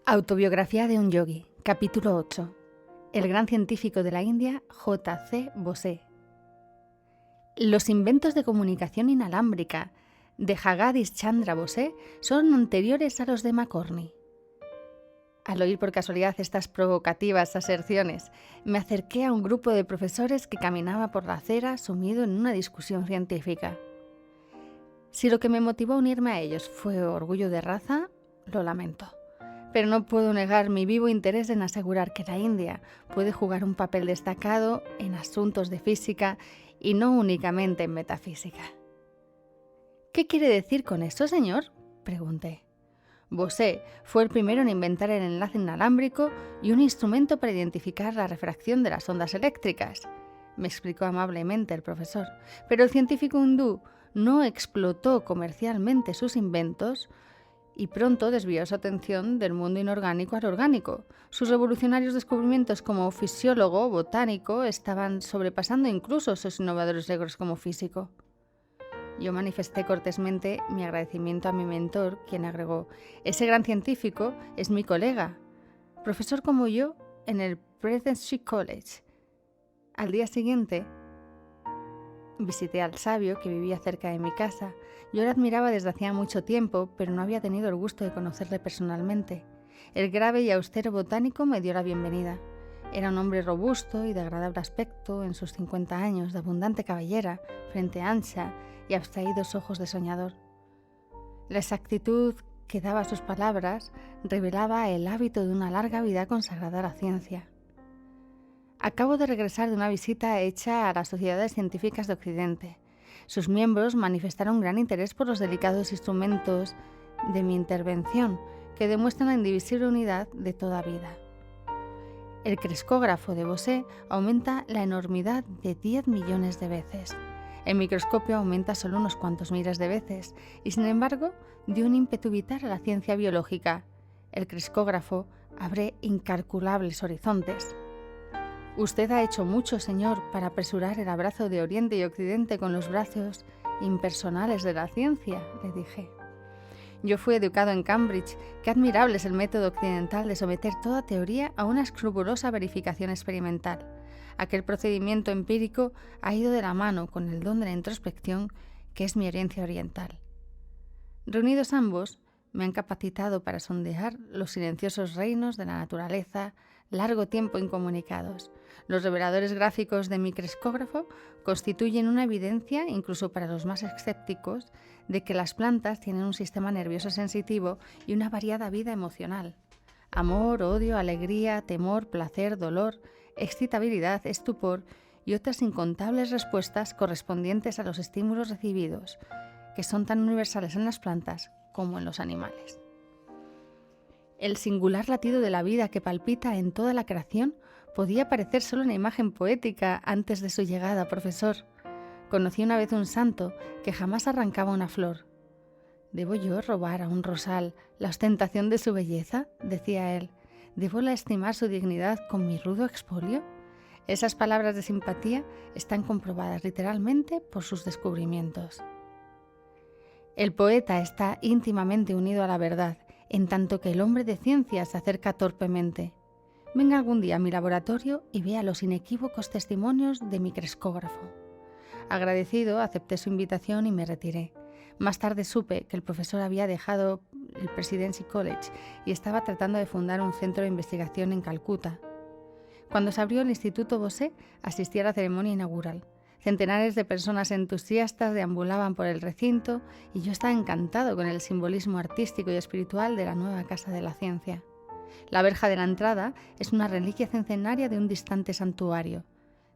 Autobiografía de un yogui, capítulo 8. El gran científico de la India, J.C. Bose. Los inventos de comunicación inalámbrica de Jagadish Chandra Bose son anteriores a los de Macorny. Al oír por casualidad estas provocativas aserciones, me acerqué a un grupo de profesores que caminaba por la acera sumido en una discusión científica. Si lo que me motivó a unirme a ellos fue orgullo de raza, lo lamento. Pero no puedo negar mi vivo interés en asegurar que la India puede jugar un papel destacado en asuntos de física y no únicamente en metafísica. ¿Qué quiere decir con esto, señor?, pregunté. Bose fue el primero en inventar el enlace inalámbrico y un instrumento para identificar la refracción de las ondas eléctricas, me explicó amablemente el profesor. Pero el científico hindú no explotó comercialmente sus inventos y pronto desvió su atención del mundo inorgánico al orgánico. Sus revolucionarios descubrimientos como fisiólogo botánico estaban sobrepasando incluso sus innovadores logros como físico. Yo manifesté cortésmente mi agradecimiento a mi mentor, quien agregó: ese gran científico es mi colega, profesor como yo en el Presidency College. Al día siguiente visité al sabio que vivía cerca de mi casa. Yo le admiraba desde hacía mucho tiempo, pero no había tenido el gusto de conocerle personalmente. El grave y austero botánico me dio la bienvenida. Era un hombre robusto y de agradable aspecto, en sus 50 años, de abundante cabellera, frente ancha y abstraídos ojos de soñador. La exactitud que daba a sus palabras revelaba el hábito de una larga vida consagrada a la ciencia. Acabo de regresar de una visita hecha a las sociedades científicas de Occidente. Sus miembros manifestaron gran interés por los delicados instrumentos de mi intervención, que demuestran la indivisible unidad de toda vida. El crescógrafo de Bose aumenta la enormidad de 10 millones de veces. El microscopio aumenta solo unos cuantos miles de veces y, sin embargo, dio un ímpetu vital a la ciencia biológica. El crescógrafo abre incalculables horizontes. Usted ha hecho mucho, señor, para apresurar el abrazo de Oriente y Occidente con los brazos impersonales de la ciencia, le dije. Yo fui educado en Cambridge. Qué admirable es el método occidental de someter toda teoría a una escrupulosa verificación experimental. Aquel procedimiento empírico ha ido de la mano con el don de la introspección, que es mi herencia oriental. Reunidos ambos, me han capacitado para sondear los silenciosos reinos de la naturaleza, largo tiempo incomunicados. Los reveladores gráficos de mi crescógrafo constituyen una evidencia, incluso para los más escépticos, de que las plantas tienen un sistema nervioso sensitivo y una variada vida emocional. Amor, odio, alegría, temor, placer, dolor, excitabilidad, estupor y otras incontables respuestas correspondientes a los estímulos recibidos, que son tan universales en las plantas como en los animales. El singular latido de la vida que palpita en toda la creación podía parecer solo una imagen poética antes de su llegada, profesor. Conocí una vez un santo que jamás arrancaba una flor. ¿Debo yo robar a un rosal la ostentación de su belleza?, decía él. ¿Debo lastimar su dignidad con mi rudo expolio? Esas palabras de simpatía están comprobadas literalmente por sus descubrimientos. El poeta está íntimamente unido a la verdad, en tanto que el hombre de ciencia se acerca torpemente. Venga algún día a mi laboratorio y vea los inequívocos testimonios de mi crescógrafo. Agradecido, acepté su invitación y me retiré. Más tarde supe que el profesor había dejado el Presidency College y estaba tratando de fundar un centro de investigación en Calcuta. Cuando se abrió el Instituto Bose, asistí a la ceremonia inaugural. Centenares de personas entusiastas deambulaban por el recinto y yo estaba encantado con el simbolismo artístico y espiritual de la nueva Casa de la Ciencia. La verja de la entrada es una reliquia centenaria de un distante santuario.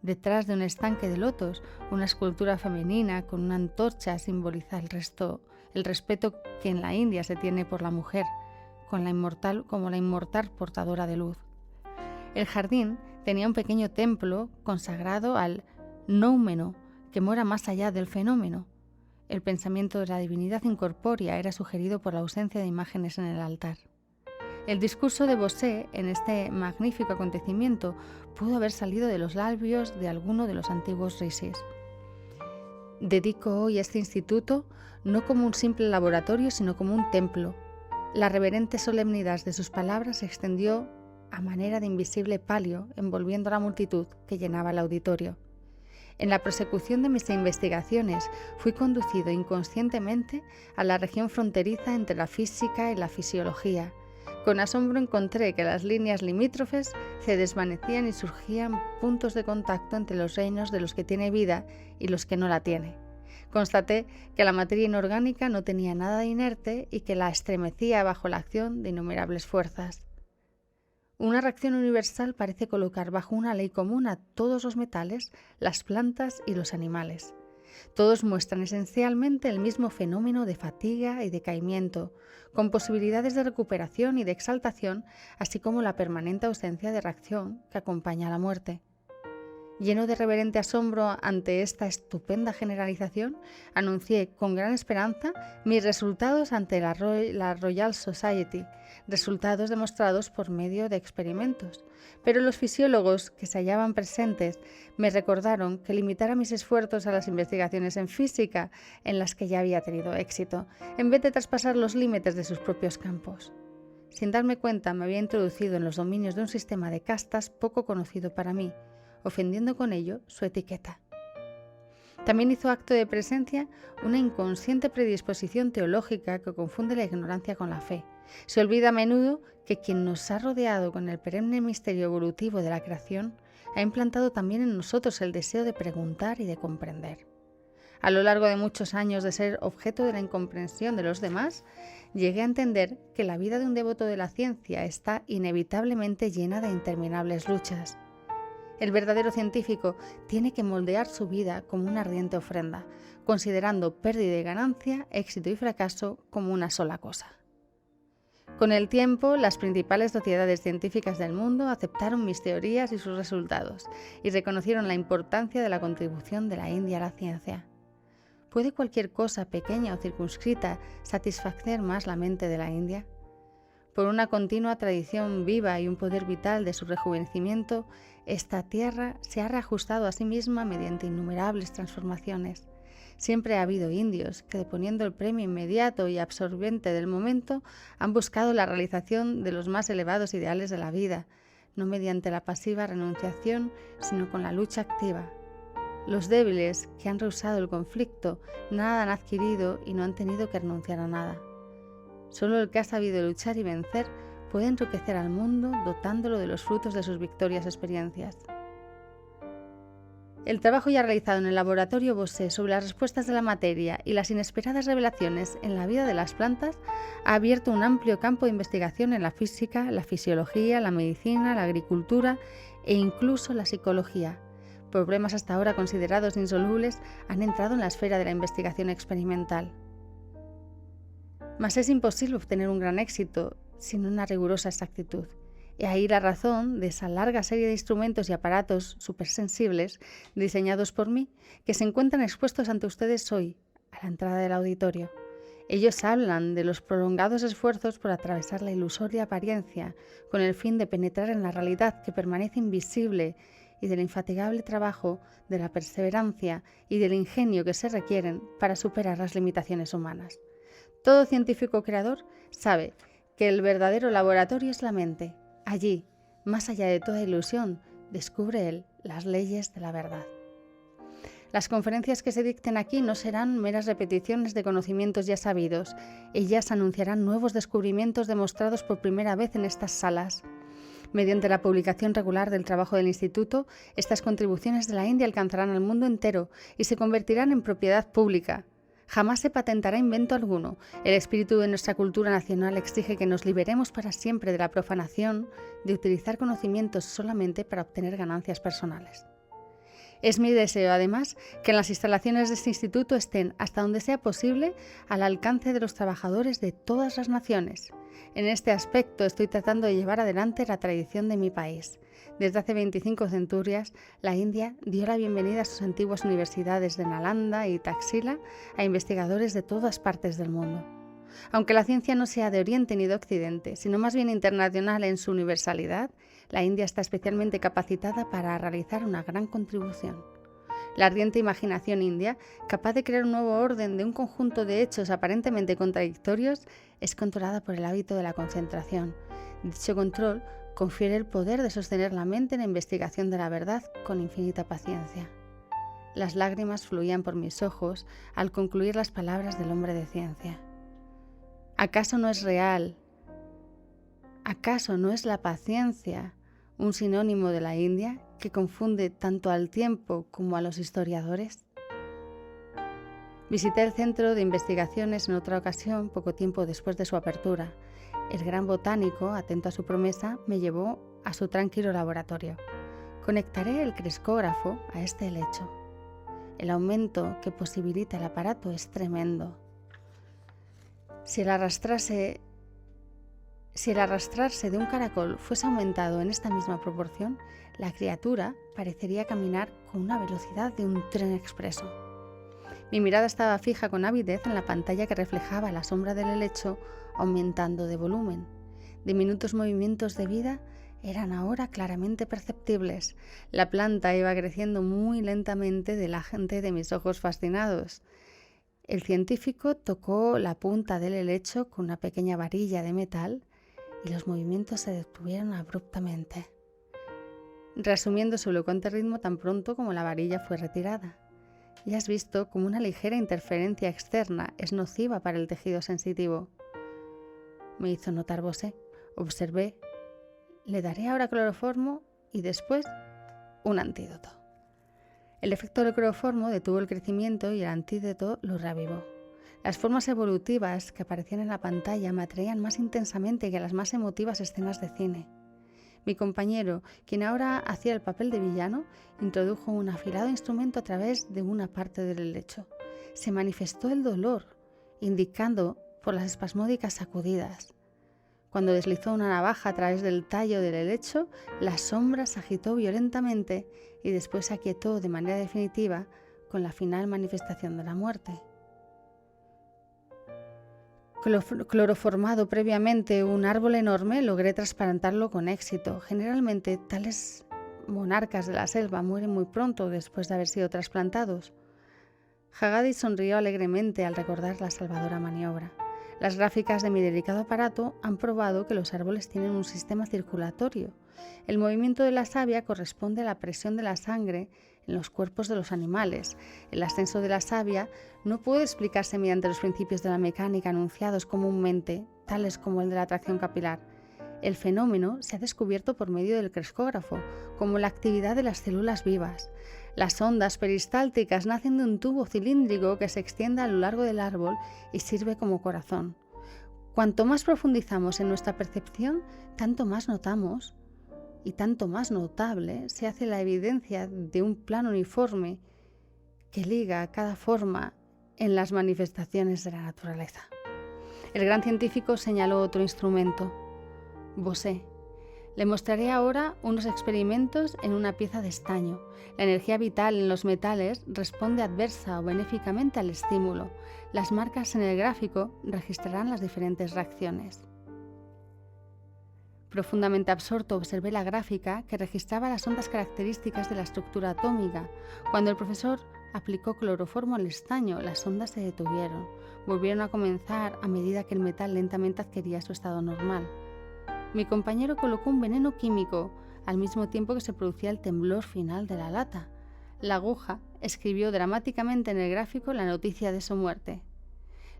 Detrás de un estanque de lotos, una escultura femenina con una antorcha simboliza el respeto que en la India se tiene por la mujer, como la inmortal portadora de luz. El jardín tenía un pequeño templo consagrado al noumeno, que mora más allá del fenómeno. El pensamiento de la divinidad incorpórea era sugerido por la ausencia de imágenes en el altar. El discurso de Bose en este magnífico acontecimiento pudo haber salido de los labios de alguno de los antiguos rishis. Dedico hoy este instituto no como un simple laboratorio, sino como un templo. La reverente solemnidad de sus palabras se extendió a manera de invisible palio, envolviendo a la multitud que llenaba el auditorio. En la prosecución de mis investigaciones fui conducido inconscientemente a la región fronteriza entre la física y la fisiología. Con asombro encontré que las líneas limítrofes se desvanecían y surgían puntos de contacto entre los reinos de los que tiene vida y los que no la tiene. Constaté que la materia inorgánica no tenía nada de inerte y que la estremecía bajo la acción de innumerables fuerzas. Una reacción universal parece colocar bajo una ley común a todos los metales, las plantas y los animales. Todos muestran esencialmente el mismo fenómeno de fatiga y decaimiento, con posibilidades de recuperación y de exaltación, así como la permanente ausencia de reacción que acompaña a la muerte. Lleno de reverente asombro ante esta estupenda generalización, anuncié con gran esperanza mis resultados ante la Royal Society, resultados demostrados por medio de experimentos. Pero los fisiólogos que se hallaban presentes me recordaron que limitara mis esfuerzos a las investigaciones en física, en las que ya había tenido éxito, en vez de traspasar los límites de sus propios campos. Sin darme cuenta, me había introducido en los dominios de un sistema de castas poco conocido para mí, ofendiendo con ello su etiqueta. También hizo acto de presencia una inconsciente predisposición teológica que confunde la ignorancia con la fe. Se olvida a menudo que quien nos ha rodeado con el perenne misterio evolutivo de la creación ha implantado también en nosotros el deseo de preguntar y de comprender. A lo largo de muchos años de ser objeto de la incomprensión de los demás, llegué a entender que la vida de un devoto de la ciencia está inevitablemente llena de interminables luchas. El verdadero científico tiene que moldear su vida como una ardiente ofrenda, considerando pérdida y ganancia, éxito y fracaso como una sola cosa. Con el tiempo, las principales sociedades científicas del mundo aceptaron mis teorías y sus resultados y reconocieron la importancia de la contribución de la India a la ciencia. ¿Puede cualquier cosa pequeña o circunscrita satisfacer más la mente de la India? Por una continua tradición viva y un poder vital de su rejuvenecimiento, esta tierra se ha reajustado a sí misma mediante innumerables transformaciones. Siempre ha habido indios que, deponiendo el premio inmediato y absorbente del momento, han buscado la realización de los más elevados ideales de la vida, no mediante la pasiva renunciación, sino con la lucha activa. Los débiles, que han rehusado el conflicto, nada han adquirido y no han tenido que renunciar a nada. Solo el que ha sabido luchar y vencer puede enriquecer al mundo dotándolo de los frutos de sus victorias y experiencias. El trabajo ya realizado en el laboratorio Bosé sobre las respuestas de la materia y las inesperadas revelaciones en la vida de las plantas ha abierto un amplio campo de investigación en la física, la fisiología, la medicina, la agricultura e incluso la psicología. Problemas hasta ahora considerados insolubles han entrado en la esfera de la investigación experimental. Mas es imposible obtener un gran éxito sin una rigurosa exactitud. Y ahí la razón de esa larga serie de instrumentos y aparatos supersensibles diseñados por mí, que se encuentran expuestos ante ustedes hoy, a la entrada del auditorio. Ellos hablan de los prolongados esfuerzos por atravesar la ilusoria apariencia, con el fin de penetrar en la realidad que permanece invisible, y del infatigable trabajo, de la perseverancia y del ingenio que se requieren para superar las limitaciones humanas. Todo científico creador sabe que el verdadero laboratorio es la mente. Allí, más allá de toda ilusión, descubre él las leyes de la verdad. Las conferencias que se dicten aquí no serán meras repeticiones de conocimientos ya sabidos. Ellas anunciarán nuevos descubrimientos demostrados por primera vez en estas salas. Mediante la publicación regular del trabajo del Instituto, estas contribuciones de la India alcanzarán al mundo entero y se convertirán en propiedad pública. Jamás se patentará invento alguno. El espíritu de nuestra cultura nacional exige que nos liberemos para siempre de la profanación de utilizar conocimientos solamente para obtener ganancias personales. Es mi deseo, además, que en las instalaciones de este instituto estén, hasta donde sea posible, al alcance de los trabajadores de todas las naciones. En este aspecto estoy tratando de llevar adelante la tradición de mi país. Desde hace 25 centurias, la India dio la bienvenida a sus antiguas universidades de Nalanda y Taxila a investigadores de todas partes del mundo. Aunque la ciencia no sea de Oriente ni de Occidente, sino más bien internacional en su universalidad, la India está especialmente capacitada para realizar una gran contribución. La ardiente imaginación india, capaz de crear un nuevo orden de un conjunto de hechos aparentemente contradictorios, es controlada por el hábito de la concentración. Dicho control confiere el poder de sostener la mente en la investigación de la verdad con infinita paciencia. Las lágrimas fluían por mis ojos al concluir las palabras del hombre de ciencia. ¿Acaso no es real? ¿Acaso no es la paciencia un sinónimo de la India que confunde tanto al tiempo como a los historiadores? Visité el centro de investigaciones en otra ocasión, poco tiempo después de su apertura. El gran botánico, atento a su promesa, me llevó a su tranquilo laboratorio. Conectaré el criscógrafo a este helecho. El aumento que posibilita el aparato es tremendo. Si el arrastrarse de un caracol fuese aumentado en esta misma proporción, la criatura parecería caminar con una velocidad de un tren expreso. Mi mirada estaba fija con avidez en la pantalla que reflejaba la sombra del helecho aumentando de volumen. Diminutos movimientos de vida eran ahora claramente perceptibles. La planta iba creciendo muy lentamente delante de mis ojos fascinados. El científico tocó la punta del helecho con una pequeña varilla de metal y los movimientos se detuvieron abruptamente, reasumiendo su elocuente ritmo tan pronto como la varilla fue retirada. Ya has visto cómo una ligera interferencia externa es nociva para el tejido sensitivo. Me hizo notar Bosé. Observé. Le daré ahora cloroformo y después un antídoto. El efecto del cloroformo detuvo el crecimiento y el antídoto lo reavivó. Las formas evolutivas que aparecían en la pantalla me atraían más intensamente que las más emotivas escenas de cine. Mi compañero, quien ahora hacía el papel de villano, introdujo un afilado instrumento a través de una parte del helecho. Se manifestó el dolor, indicando por las espasmódicas sacudidas. Cuando deslizó una navaja a través del tallo del helecho, la sombra se agitó violentamente y después se aquietó de manera definitiva con la final manifestación de la muerte. Cloroformado previamente un árbol enorme, logré transparentarlo con éxito. Generalmente, tales monarcas de la selva mueren muy pronto después de haber sido trasplantados. Hagadi sonrió alegremente al recordar la salvadora maniobra. Las gráficas de mi delicado aparato han probado que los árboles tienen un sistema circulatorio. El movimiento de la savia corresponde a la presión de la sangre en los cuerpos de los animales. El ascenso de la savia no puede explicarse mediante los principios de la mecánica anunciados comúnmente, tales como el de la atracción capilar. El fenómeno se ha descubierto por medio del criscógrafo, como la actividad de las células vivas. Las ondas peristálticas nacen de un tubo cilíndrico que se extiende a lo largo del árbol y sirve como corazón. Cuanto más profundizamos en nuestra percepción, tanto más notamos y tanto más notable se hace la evidencia de un plan uniforme que liga cada forma en las manifestaciones de la naturaleza. El gran científico señaló otro instrumento, Bosé. Le mostraré ahora unos experimentos en una pieza de estaño. La energía vital en los metales responde adversa o benéficamente al estímulo. Las marcas en el gráfico registrarán las diferentes reacciones. Profundamente absorto observé la gráfica que registraba las ondas características de la estructura atómica. Cuando el profesor aplicó cloroformo al estaño, las ondas se detuvieron. Volvieron a comenzar a medida que el metal lentamente adquiría su estado normal. Mi compañero colocó un veneno químico al mismo tiempo que se producía el temblor final de la lata. La aguja escribió dramáticamente en el gráfico la noticia de su muerte.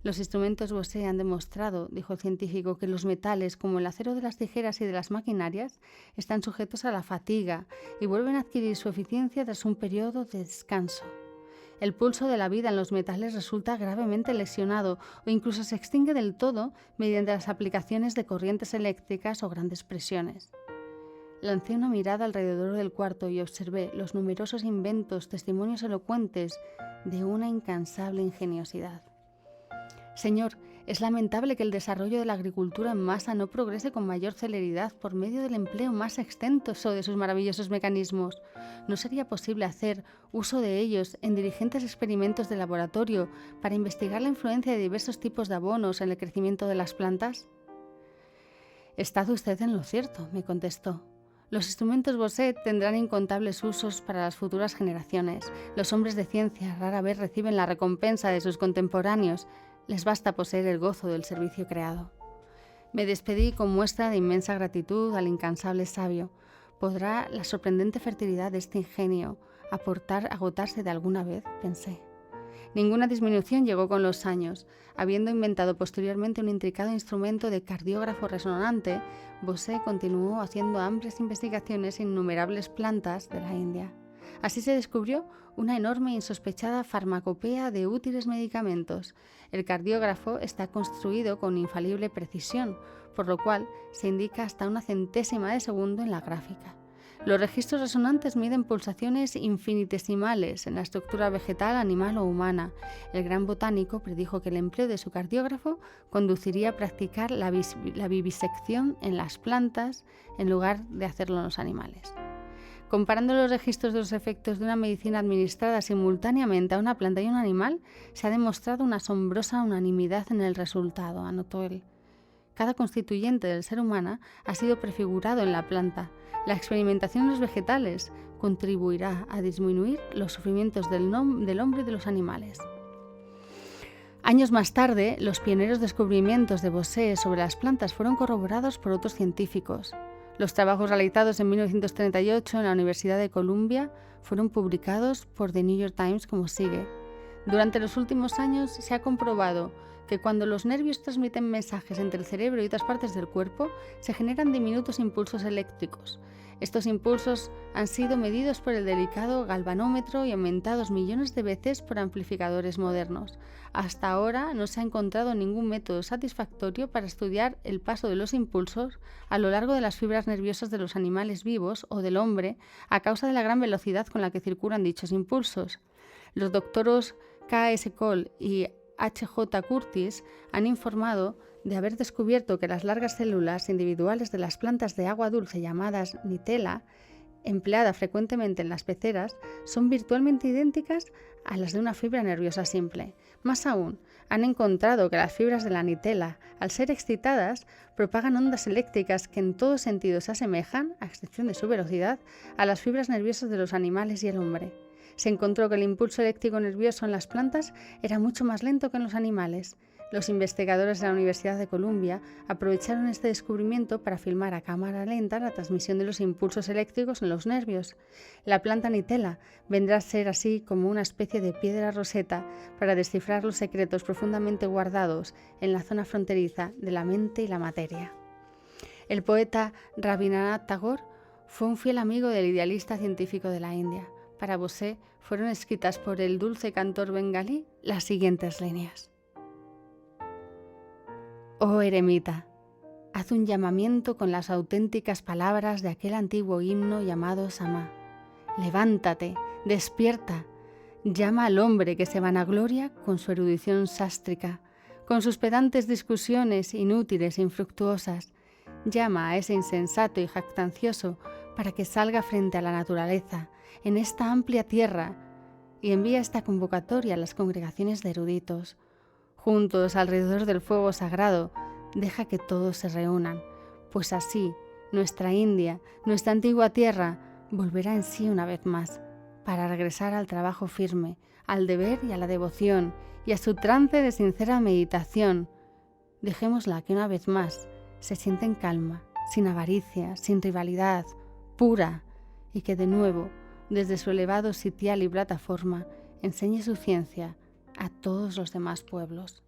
Los instrumentos Bosé han demostrado, dijo el científico, que los metales, como el acero de las tijeras y de las maquinarias, están sujetos a la fatiga y vuelven a adquirir su eficiencia tras un periodo de descanso. El pulso de la vida en los metales resulta gravemente lesionado o incluso se extingue del todo mediante las aplicaciones de corrientes eléctricas o grandes presiones. Lancé una mirada alrededor del cuarto y observé los numerosos inventos, testimonios elocuentes de una incansable ingeniosidad. Señor, es lamentable que el desarrollo de la agricultura en masa no progrese con mayor celeridad por medio del empleo más extenso de sus maravillosos mecanismos. ¿No sería posible hacer uso de ellos en diligentes experimentos de laboratorio para investigar la influencia de diversos tipos de abonos en el crecimiento de las plantas? Está usted en lo cierto, me contestó. Los instrumentos Bosé tendrán incontables usos para las futuras generaciones. Los hombres de ciencia rara vez reciben la recompensa de sus contemporáneos. Les basta poseer el gozo del servicio creado. Me despedí con muestra de inmensa gratitud al incansable sabio. ¿Podrá la sorprendente fertilidad de este ingenio agotarse de alguna vez?, pensé. Ninguna disminución llegó con los años. Habiendo inventado posteriormente un intricado instrumento de cardiógrafo resonante, Bosé continuó haciendo amplias investigaciones en innumerables plantas de la India. Así se descubrió una enorme e insospechada farmacopea de útiles medicamentos. El cardiógrafo está construido con infalible precisión, por lo cual se indica hasta una centésima de segundo en la gráfica. Los registros resonantes miden pulsaciones infinitesimales en la estructura vegetal, animal o humana. El gran botánico predijo que el empleo de su cardiógrafo conduciría a practicar la vivisección en las plantas en lugar de hacerlo en los animales. Comparando los registros de los efectos de una medicina administrada simultáneamente a una planta y un animal, se ha demostrado una asombrosa unanimidad en el resultado, anotó él. Cada constituyente del ser humano ha sido prefigurado en la planta. La experimentación en los vegetales contribuirá a disminuir los sufrimientos del hombre y de los animales. Años más tarde, los pioneros descubrimientos de Bosé sobre las plantas fueron corroborados por otros científicos. Los trabajos realizados en 1938 en la Universidad de Columbia fueron publicados por The New York Times como sigue. Durante los últimos años se ha comprobado que cuando los nervios transmiten mensajes entre el cerebro y otras partes del cuerpo, se generan diminutos impulsos eléctricos. Estos impulsos han sido medidos por el delicado galvanómetro y aumentados millones de veces por amplificadores modernos. Hasta ahora no se ha encontrado ningún método satisfactorio para estudiar el paso de los impulsos a lo largo de las fibras nerviosas de los animales vivos o del hombre a causa de la gran velocidad con la que circulan dichos impulsos. Los doctores K.S. Cole y H.J. Curtis han informado de haber descubierto que las largas células individuales de las plantas de agua dulce llamadas nitela, empleada frecuentemente en las peceras, son virtualmente idénticas a las de una fibra nerviosa simple. Más aún, han encontrado que las fibras de la nitela, al ser excitadas, propagan ondas eléctricas que en todo sentido se asemejan, a excepción de su velocidad, a las fibras nerviosas de los animales y el hombre. Se encontró que el impulso eléctrico nervioso en las plantas era mucho más lento que en los animales. Los investigadores de la Universidad de Columbia aprovecharon este descubrimiento para filmar a cámara lenta la transmisión de los impulsos eléctricos en los nervios. La planta nitela vendrá a ser así como una especie de piedra roseta para descifrar los secretos profundamente guardados en la zona fronteriza de la mente y la materia. El poeta Rabindranath Tagore fue un fiel amigo del idealista científico de la India. Para Bosé fueron escritas por el dulce cantor bengalí las siguientes líneas. Oh eremita, haz un llamamiento con las auténticas palabras de aquel antiguo himno llamado Samá. Levántate, despierta, llama al hombre que se vanagloria con su erudición sástrica, con sus pedantes discusiones inútiles e infructuosas. Llama a ese insensato y jactancioso para que salga frente a la naturaleza, en esta amplia tierra, y envía esta convocatoria a las congregaciones de eruditos. Juntos alrededor del fuego sagrado, deja que todos se reúnan, pues así nuestra India, nuestra antigua tierra, volverá en sí una vez más, para regresar al trabajo firme, al deber y a la devoción, y a su trance de sincera meditación. Dejémosla que una vez más se sienta en calma, sin avaricia, sin rivalidad, pura, y que de nuevo, desde su elevado sitial y plataforma, enseñe su ciencia a todos los demás pueblos.